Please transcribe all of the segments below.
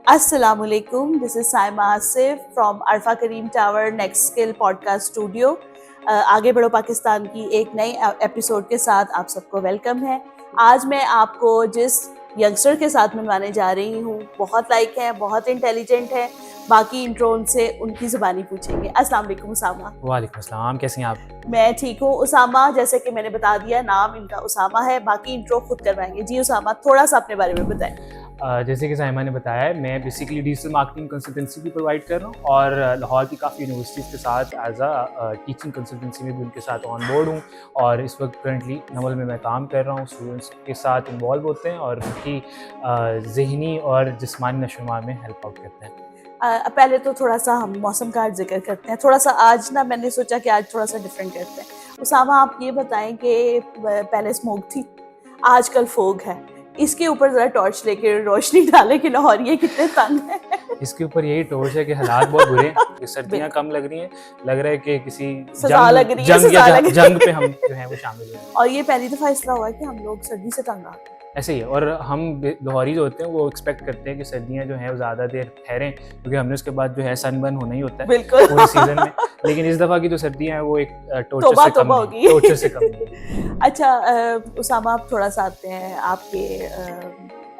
Assalamualaikum. This is Saima Asif from Arfa Kareem Tower Next Skill Podcast Studio. आगे बढ़ो पाकिस्तान की एक नई एपिसोड के साथ आप सबको वेलकम है। आज मैं आपको जिस यंगस्टर के साथ मिलवाने जा रही हूँ, बहुत लाइक है, बहुत इंटेलिजेंट है। बाकी इंट्रो उनसे उनकी ज़ुबानी पूछेंगे। अस्सलाम वालेकुम उसामा। वालेकुम अस्सलाम, कैसी हैं आप? मैं ठीक हूँ उसामा, जैसे कि मैंने बता दिया नाम इनका उसामा है। बाकी इंट्रो खुद करवाएंगे। जी उसामा, थोड़ा सा अपने बारे में बताएं। जैसे कि साइमा ने बताया, मैं बेसिकली डिजिटल मार्केटिंग कंसल्टेंसी भी प्रोवाइड कर रहा हूँ और लाहौर की काफ़ी यूनिवर्सिटीज़ के साथ एज अ टीचिंग कंसल्टेंसी में भी उनके साथ ऑन बोर्ड हूँ। और इस वक्त करंटली नवल में मैं काम कर रहा हूँ, स्टूडेंट्स के साथ इन्वॉल्व होते हैं और उनकी ज़हनी और जिस्मानी नशोनुमा में हेल्प आउट करते हैं। पहले तो थोड़ा सा हम मौसम का जिक्र करते हैं। थोड़ा सा आज ना मैंने सोचा कि आज थोड़ा सा डिफरेंट करते हैं। उसामा, आप ये बताएं कि पहले स्मोक थी, आजकल फोग है, इसके ऊपर जरा टॉर्च लेके रोशनी डालें कि लाहौरिये कितने तंग हैं। इसके ऊपर यही टोर्च है कि हालात बहुत बुरे हैं, सर्दियाँ कम लग रही हैं, लग रहा है कि किसी जंग पे हम जो है वो शामिल हैं। और ये पहली दफ़ा इस तरह हुआ है कि हम लोग सर्दी से तंग आ गए। ऐसे ही है। और हम लाहौरी जो होते हैं वो एक्सपेक्ट करते हैं कि सर्दियाँ जो हैं वो ज़्यादा देर ठहरें, क्योंकि हमने उसके बाद जो है सनबर्न होना ही होता है पूरे सीजन में। लेकिन इस दफ़ा की जो सर्दियाँ हैं वो एक टॉर्चर से कम नहीं। अच्छा उसामा, आप थोड़ा सा आते हैं आपके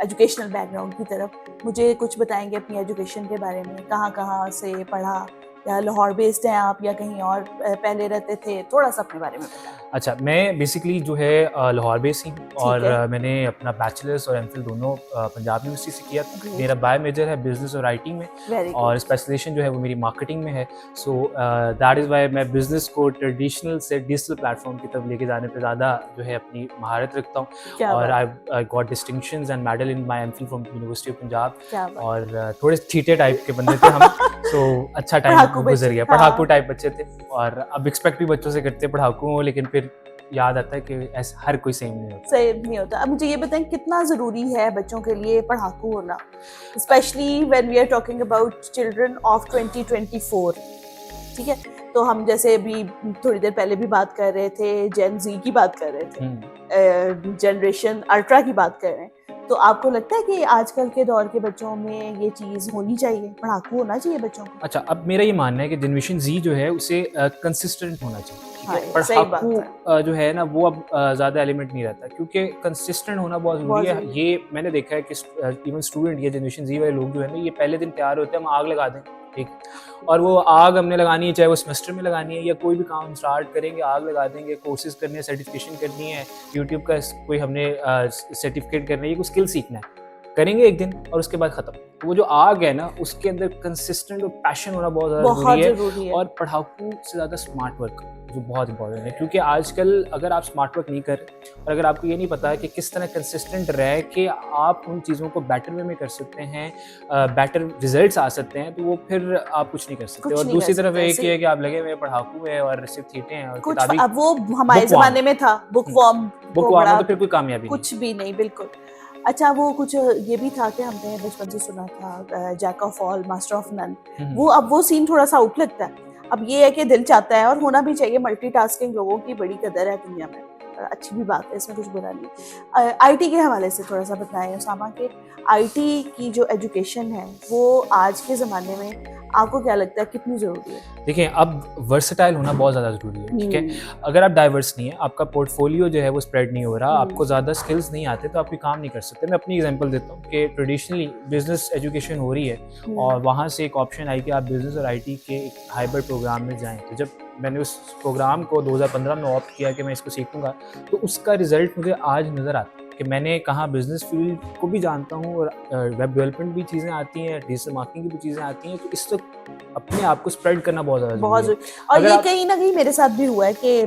एजुकेशनल बैकग्राउंड की तरफ। मुझे कुछ बताएंगे अपनी एजुकेशन के बारे में, कहाँ से पढ़ा, या लाहौर बेस्ड हैं आप या कहीं और पहले रहते थे? थोड़ा सा अपने बारे में बताएं। अच्छा, मैं बेसिकली जो है लाहौर बेस ही हूँ और मैंने अपना बैचलर्स और एमफिल दोनों पंजाब यूनिवर्सिटी से किया था। मेरा बायो मेजर है बिजनेस और राइटिंग में और स्पेशलाइजेशन जो है वो मेरी मार्केटिंग में है। सो दैट इज़ वाई मैं बिजनेस को ट्रेडिशनल से डिजिटल प्लेटफॉर्म की तरफ लेके जाने पे ज़्यादा जो है अपनी महारत रखता हूँ। और I got distinctions and medal in my MPhil from university of Punjab. और थोड़े चीटे टाइप के बंदे थे हम। सो अच्छा टाइम गुजर गया, पढ़ाकू टाइप बच्चे थे। और अब एक्सपेक्ट भी बच्चों से करते पढ़ाकू हो, लेकिन फिर याद आता है कि ऐसा हर कोई सेम नहीं होता। अब मुझे ये बताएं, कितना ज़रूरी है बच्चों के लिए पढ़ाकू होना, specially when we are talking about children of 2024। ठीक है, तो हम जैसे अभी थोड़ी देर पहले भी बात कर रहे थे, जेन जी की बात कर रहे थे, जनरेशन अल्ट्रा की बात कर रहे हैं। तो आपको लगता है कि आजकल के दौर के बच्चों में ये चीज़ होनी चाहिए, पढ़ाकू होना चाहिए बच्चों को? अच्छा, अब मेरा ये मानना है कि जनरेशन जी जो है उसे कंसिस्टेंट होना चाहिए। ठीक है, पढ़ाकू जो है ना वो अब ज़्यादा एलिमेंट नहीं रहता, क्योंकि कंसिस्टेंट होना बहुत ज़रूरी है। ये मैंने देखा है कि इवन स्टूडेंट या जनरेशन जी वाले लोग जो है ना, ये पहले दिन तैयार होते हैं, हम आग लगा दें, ठीक, और वो आग हमने लगानी है, चाहे वो सेमेस्टर में लगानी है या कोई भी काम स्टार्ट करेंगे आग लगा देंगे। कोर्सेज करने हैं, सर्टिफिकेशन करनी है, यूट्यूब का कोई हमने सर्टिफिकेट करना है, ये कोई स्किल सीखना है, करेंगे एक दिन और उसके बाद ख़त्म। तो वो जो आग है ना, उसके अंदर कंसिस्टेंट और पैशन होना बहुत ज़्यादा ज़रूरी है। और पढ़ाकू से ज़्यादा स्मार्ट वर्क जो बहुत इंपॉर्टेंट है, क्योंकि आजकल अगर आप स्मार्ट वर्क नहीं कर रहे और अगर आपको ये नहीं पता है कि किस तरह कंसिस्टेंट रह के आप उन चीज़ों को बेटर वे में कर सकते हैं, बेटर रिजल्ट्स आ सकते हैं, तो वो फिर आप कुछ नहीं कर सकते। और दूसरी तरफ एक ही है कि आप लगे हुए पढ़ाकू है और सिर्फ थीटे हैं और किताबी। अब वो हमारे ज़माने में था बुकवर्म, तो फिर कोई कामयाबी कुछ भी नहीं, बिल्कुल। अच्छा, वो कुछ ये भी था कि हमने बचपन से सुना था jack of all master of none. वो अब वो सीन थोड़ा सा आउट लगता है। अब ये है कि दिल चाहता है और होना भी चाहिए, मल्टीटास्किंग लोगों की बड़ी कदर है दुनिया में, अच्छी भी बात है, इसमें कुछ बुरा नहीं। आईटी के हवाले से थोड़ा सा बताएं उसामा के, आईटी की जो एजुकेशन है वो आज के ज़माने में आपको क्या लगता है कितनी ज़रूरी है? देखिए, अब वर्सेटाइल होना बहुत ज़्यादा ज़रूरी है। ठीक है, अगर आप डाइवर्स नहीं है, आपका पोर्टफोलियो जो है वो स्प्रेड नहीं हो रहा, आपको ज़्यादा स्किल्स नहीं आते, तो आप कोई काम नहीं कर सकते। मैं अपनी एग्जांपल देता हूँ कि ट्रेडिशनली बिजनेस एजुकेशन हो रही है और वहाँ से एक ऑप्शन आई कि आप बिजनेस और आईटी के एक हाइब्रिड प्रोग्राम में जाएँ। तो जब मैंने उस प्रोग्राम को 2015 में ऑप्ट किया कि मैं इसको सीखूंगा, तो उसका रिजल्ट मुझे आज नज़र आता है कि मैंने कहाँ बिजनेस फील्ड को भी जानता हूँ और वेब डेवलपमेंट भी चीज़ें आती हैं, डिजिटल मार्केटिंग की भी चीज़ें आती हैं। तो इस तक अपने आप को स्प्रेड करना बहुत ज़्यादा ज़रूरी है। और ये कहीं ना कहीं मेरे साथ भी हुआ है कि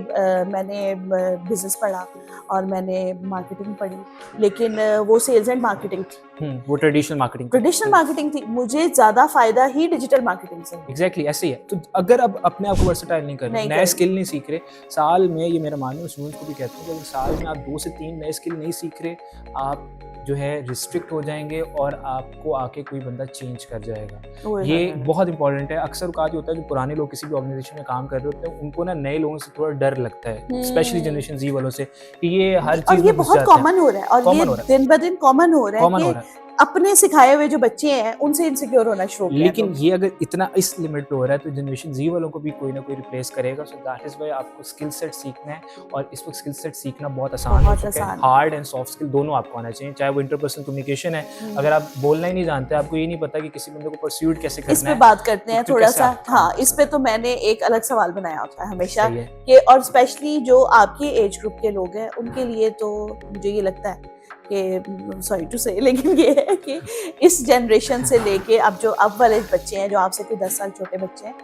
मैंने बिजनेस पढ़ा और मैंने मार्केटिंग पढ़ी, लेकिन वो सेल्स एंड मार्केटिंग थी, वो ट्रेडिशनल मार्केटिंग थी। मुझे ज़्यादा फायदा ही डिजिटल मार्केटिंग से। एग्जैक्टली ऐसे ही है। तो अगर अब अपने आप को वर्सेटाइल नहीं कर रहे, नए स्किल नहीं सीख रहे, साल में, ये मेरा मानना है, स्टूडेंट्स को भी कहते हैं कि अगर साल में आप 2 से 3 नए स्किल नहीं सीख रहे, आप जो है रिस्ट्रिक्ट हो जाएंगे और आपको आके कोई बंदा चेंज कर जाएगा। ये बहुत इंपॉर्टेंट है। अक्सर का जो होता है, जो पुराने लोग किसी भी ऑर्गेनाइजेशन में काम कर रहे होते हैं, उनको ना नए लोगों से थोड़ा डर लगता है, स्पेशली जनरेशन जी वालों से, कि ये हर चीज़ ये बहुत कॉमन हो रहा है और ये दिन ब दिन कॉमन हो रहा है। अपने सिखाए हुए जो बच्चे हैं उनसे इनसिक्योर होना शुरू किया। लेकिन ये अगर इतना इस लिमिट पे हो रहा है तो जनरेशन जी वालों को भी कोई ना कोई रिप्लेस करेगा। सो दैट इज व्हाई आपको स्किल सेट सीखना है, और इस वक्त स्किल सेट सीखना बहुत आसान हो चुका है। हार्ड एंड सॉफ्ट स्किल दोनों आपको आना चाहिए, चाहे वो इंटरपर्सनल कम्युनिकेशन है। अगर आप बोलना ही नहीं जानते, आपको ये नहीं पता कि किसी बंदे को परस्यूट कैसे करना है, इस पे बात करते हैं थोड़ा सा। हाँ, इस पे तो मैंने एक अलग सवाल बनाया होता है हमेशा कि, और स्पेशली जो आपके एज ग्रुप के लोग हैं उनके लिए तो मुझे ये लगता है कि सॉरी टू से, लेकिन ये है कि इस जनरेशन से लेके अब जो अब वाले बच्चे हैं, जो आपसे कोई 10 साल छोटे बच्चे हैं,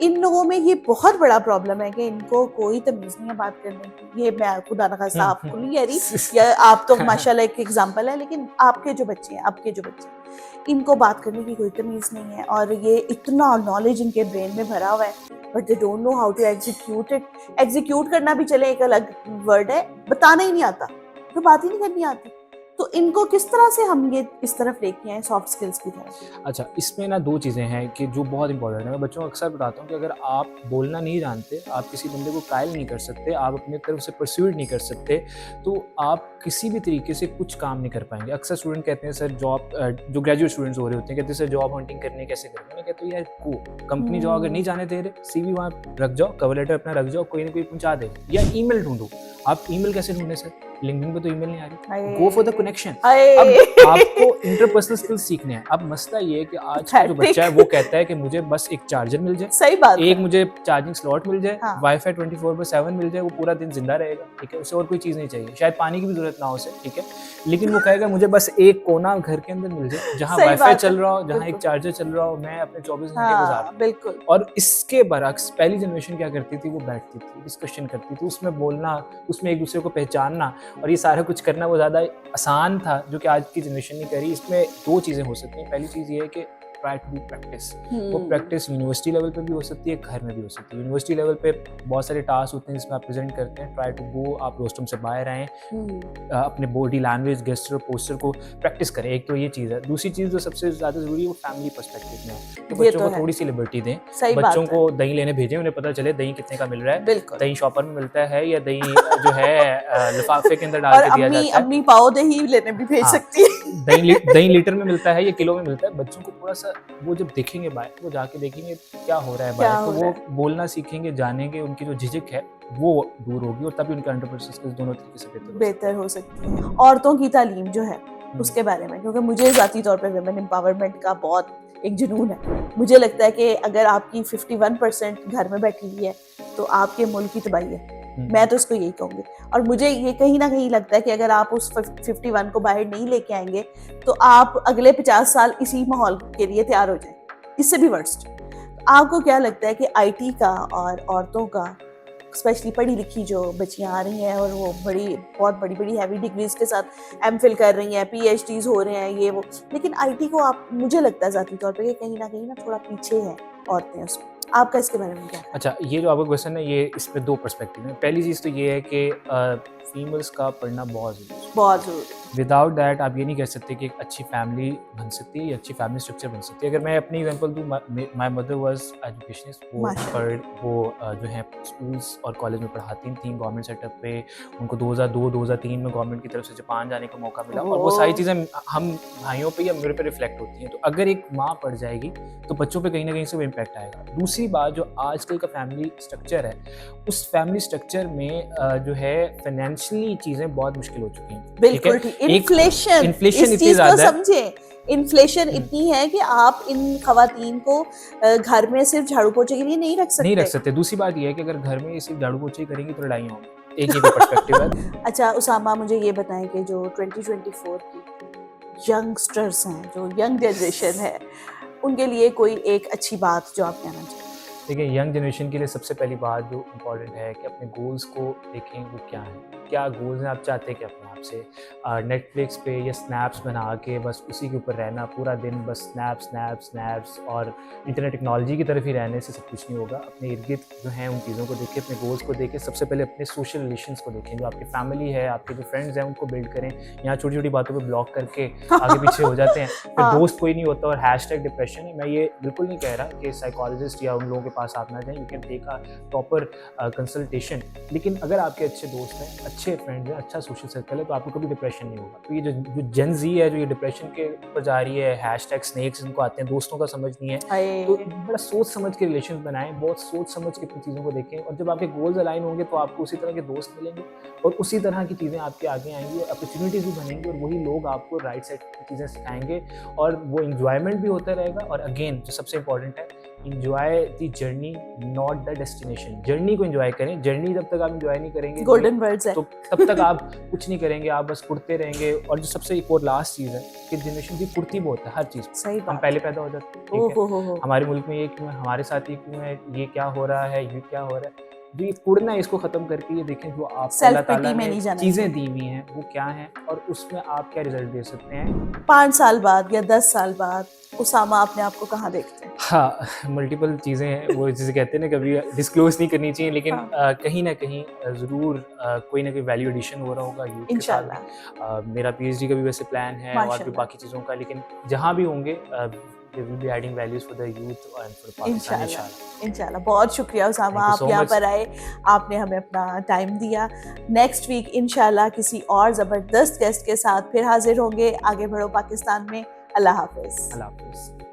इन लोगों में ये बहुत बड़ा प्रॉब्लम है कि इनको कोई तमीज़ नहीं है बात करने की। ये मैं खुदा न खास्ता आपको नहीं कह रही, या आप तो माशाल्लाह एक एग्जांपल है, लेकिन आपके जो बच्चे हैं, आपके जो बच्चे हैं, इनको बात करने की कोई तमीज़ नहीं है, और ये इतना नॉलेज इनके ब्रेन में भरा हुआ है, but they don't know how to execute it. Execute करना भी चले एक अलग वर्ड है, बताना ही नहीं आता, तो बात ही नहीं करनी आती। तो इनको किस तरह से हम ये इस तरफ लेके आए सॉफ्ट स्किल्स की तरफ? अच्छा, इसमें ना दो चीज़ें हैं कि जो बहुत इंपॉर्टेंट है। मैं बच्चों को अक्सर बताता हूँ कि अगर आप बोलना नहीं जानते, आप किसी बंदे को कायल नहीं कर सकते, आप अपनी तरफ से परस्यूट नहीं कर सकते, तो आप किसी भी तरीके से कुछ काम नहीं कर पाएंगे। अक्सर स्टूडेंट कहते हैं सर जॉब, जो ग्रेजुएट स्टूडेंट्स हो रहे होते हैं, कहते हैं सर जॉब हंटिंग करनी कैसे करें। मैं कहता हूँ यार को कंपनी जॉब अगर नहीं जाने दे रहे, CV वहाँ रख जाओ, कवर लेटर अपना रख जाओ, कोई ना कोई पहुँचा दे, या ईमेल ढूंढो। आप ईमेल कैसे ढूंढे सर? लिंक्डइन पे तो ईमेल नहीं आ रही। Go for the connection. अब आपको इंटरपर्सनल स्किल्स सीखने हैं। अब मसला ये है कि आज का जो बच्चा है वो कहता है कि मुझे बस एक चार्जर मिल जाए, सही बात एक मुझे चार्जिंग स्लॉट मिल जाए, हाँ। वाईफाई 24/7 मिल जाए, वो पूरा दिन जिंदा रहेगा, ठीक है, उसे और कोई चीज़ नहीं चाहिए, शायद पानी की भी जरूरत ना हो उसे, ठीक है, लेकिन वो कहेगा मुझे बस एक कोना घर के अंदर मिल जाए जहाँ वाईफाई चल रहा हो, जहाँ एक चार्जर चल रहा हो, मैं अपने 24 घंटे गुजार। बिल्कुल। और इसके बरक्स पहली जनरेशन क्या करती थी, वो बैठती थी, डिस्कशन करती थी, उसमें बोलना, उसमें एक दूसरे को पहचानना और ये सारा कुछ करना वो ज़्यादा आसान था, जो कि आज की जनरेशन नहीं करी। इसमें दो चीज़ें हो सकती हैं। पहली चीज़ ये है कि ट्राई टू डू प्रैक्टिस। वो प्रैक्टिस यूनिवर्सिटी लेवल पे भी हो सकती है, घर में भी हो सकती है। यूनिवर्सिटी लेवल पे बहुत सारे टास्क होते हैं जिसमें आप प्रेजेंट करते हैं, ट्राई टू गो, आप रोस्टम से बाहर आएँ, अपने बॉडी लैंग्वेज, गेस्चर और पोस्चर को प्रैक्टिस करें। एक तो ये चीज़ है। दूसरी चीज़ जो सबसे ज़्यादा ज़रूरी है वो फैमिली पर्सपेक्टिव में है कि बच्चों को थोड़ी सी लिबर्टी दें, बच्चों को दही लेने भेजें, उन्हें पता चले दही कितने का मिल रहा है, दही शॉपर में मिलता है या दही जो है लिफाफे के अंदर डाल के दिया जाता है। अम्मी पाव दही लेने भी भेज सकती है। दही लीटर में मिलता है या किलो में मिलता है। बच्चों को थोड़ा सा वो जब देखेंगे बाहर, वो जाके देखेंगे क्या हो रहा है बाहर, तो वो बोलना सीखेंगे, जानेंगे, उनकी जो झिझक है वो दूर होगी और तभी उनका इंटरपर्सनल स्किल्स दोनों तरीके से बेहतर हो सकती है। औरतों की तालीम जो है उसके बारे में, क्योंकि मुझे ज़ाती तौर पे वुमेन एम्पावरमेंट का बहुत एक जुनून है। मुझे लगता है कि अगर आपकी 51% घर में बैठी हुई है तो आपके मुल्क की तबाही है। मैं तो इसको यही कहूँगी, और मुझे ये कहीं ना कहीं लगता है कि अगर आप उस 51 को बाहर नहीं लेके आएंगे तो आप अगले 50 साल इसी माहौल के लिए तैयार हो जाए, इससे भी वर्स्ट। आपको क्या लगता है कि IT का और औरतों का, स्पेशली पढ़ी लिखी जो बच्चियाँ आ रही हैं और वो बहुत बड़ी हैवी डिग्रीज के साथ MPhil कर रही हैं, PhDs हो रहे हैं, ये वो, लेकिन IT को आप, मुझे लगता है ज़ाती तौर पे कि कहीं ना थोड़ा पीछे हैं औरतें उसमें। आपका इसके बारे में क्या? अच्छा, ये जो आपका क्वेश्चन है, ये इस पे दो पर्सपेक्टिव हैं। पहली चीज़ तो ये है कि फीमेल्स का पढ़ना बहुत ज़रूरी है, बहुत ज़रूरी। विदाउट दैट आप ये नहीं कह सकते कि एक अच्छी फैमिली बन सकती है या अच्छी फैमिली स्ट्रक्चर बन सकती है। अगर मैं अपनी एग्जांपल दूँ, माय मदर वाज एजुकेशनिस्ट। वो जो है स्कूल्स और कॉलेज में पढ़ाती थी गवर्नमेंट सेटअप पे। उनको 2002-2003 में गवर्नमेंट की तरफ से जापान जाने का मौका मिला, और वो सारी चीज़ें हम भाइयों पे या मेरे पे रिफ्लेक्ट होती हैं। तो अगर एक माँ पढ़ जाएगी तो बच्चों पे कहीं ना कहीं से वो इम्पैक्ट आएगा। दूसरी बात, जो आजकल का फैमिली स्ट्रक्चर है, उस फैमिली स्ट्रक्चर में जो है फाइनेंशियली चीज़ें बहुत मुश्किल हो चुकी हैं। बिल्कुल ठीक। इन्फ्लेशन इतनी ज़्यादा है, समझे, इन्फ्लेशन इतनी है कि आप इन खवातीन को घर में सिर्फ झाड़ू पोछे के लिए नहीं रख सकते। दूसरी बात ये है कि अगर घर में सिर्फ झाड़ू पोछे करेंगी तो लड़ाइयाँ होंगी। एक ये पर्सपेक्टिव है। अच्छा उसामा, मुझे ये बताएं कि जो 2024 की यंगस्टर्स हैं, जो यंग जनरेशन है, उनके लिए कोई एक अच्छी बात जो आप कहना चाहें? देखिए, यंग जनरेशन के लिए सबसे पहली बात जो इम्पॉर्टेंट है कि अपने गोल्स को देखें, वो क्या है, क्या गोल्स हैं, आप चाहते हैं कि अपने आप से नेटफ्लिक्स पे या स्नैप्स बना के बस उसी के ऊपर रहना पूरा दिन, बस स्नैप्स और इंटरनेट टेक्नोलॉजी की तरफ ही रहने से सब कुछ नहीं होगा। अपने इर्द गिर्द जो हैं उन चीज़ों को देखें, अपने गोल्स को देखें। सबसे पहले अपने सोशल रिलेशंस को देखें, जो आपकी फैमिली है, आपके जो फ्रेंड्स हैं, उनको बिल्ड करें। यहाँ छोटी छोटी बातों पे ब्लॉक करके आगे पीछे हो जाते हैं, फिर दोस्त कोई नहीं होता और #डिप्रेशन है। मैं ये बिल्कुल नहीं कह रहा कि साइकोलॉजिस्ट या उन लोगों के पास आप ना जाएं, you can take a proper consultation. लेकिन अगर आपके अच्छे दोस्त हैं, अच्छे फ्रेंड्स हैं, अच्छा सोशल सर्कल है, तो आपको कभी डिप्रेशन नहीं होगा। तो ये जो जेन ज़ी है, जो ये डिप्रेशन के ऊपर जा रही है, हैशटैग स्नेक्स इनको आते हैं, दोस्तों का समझ नहीं है, तो बड़ा सोच समझ के रिलेशन बनाएं, बहुत सोच समझ के अपनी चीज़ों को देखें, और जब आपके गोल्स अलाइन होंगे तो आपको उसी तरह के दोस्त मिलेंगे और उसी तरह की चीज़ें आपके आगे आएंगी, अपॉर्चुनिटीज़ भी बनेंगी, और वही लोग आपको राइट साइड की चीज़ें सिखाएंगे, और वो इंजॉयमेंट भी होता रहेगा। और अगेन जो सबसे इंपॉर्टेंट है, enjoy the journey not the destination. Journey को इंजॉय करें, जर्नी जब तक आप इंजॉय नहीं करेंगे, गोल्डन वर्ड्स है, तो तब तक आप कुछ नहीं करेंगे, आप बस उड़ते रहेंगे। और जो सबसे एक और लास्ट चीज़ है कि जनरेशन की फुर्ती बहुत है हर चीज़। सही हम पहले पैदा हो जाते हैं, ठीक है, हमारे मुल्क में ये क्यों है, हमारे साथ ये क्यों है, ये क्या हो रहा है, ये क्या हो रहा है। जो ये कुड़ना है, इसको ख़त्म करके ये देखें जो आपको अल्लाह ताला ने चीज़ें दी हुई हैं वो क्या हैं, और उसमें आप क्या रिजल्ट दे सकते हैं 5 साल बाद या 10 साल बाद। उसामा अपने आप को कहाँ देखते हैं? हाँ, मल्टीपल चीज़ें हैं, वो जिसे कहते हैं ना, कभी डिस्क्लोज नहीं करनी चाहिए, लेकिन हाँ। कहीं ना कहीं ज़रूर कोई ना कोई वैल्यू एडिशन हो रहा होगा यूथ के साथ। मेरा पीएचडी का भी वैसे प्लान है और भी बाकी चीज़ों का, लेकिन जहाँ भी होंगे we will be adding values for the youth and for Pakistan इंशाल्लाह। बहुत शुक्रिया उसामा, आप यहाँ पर आए, आपने हमें अपना टाइम दिया। नेक्स्ट वीक इंशाल्लाह किसी और ज़बरदस्त गेस्ट के साथ फिर हाजिर होंगे। आगे बढ़ो पाकिस्तान में। अल्लाह हाफिज़। अल्लाह हाफिज़।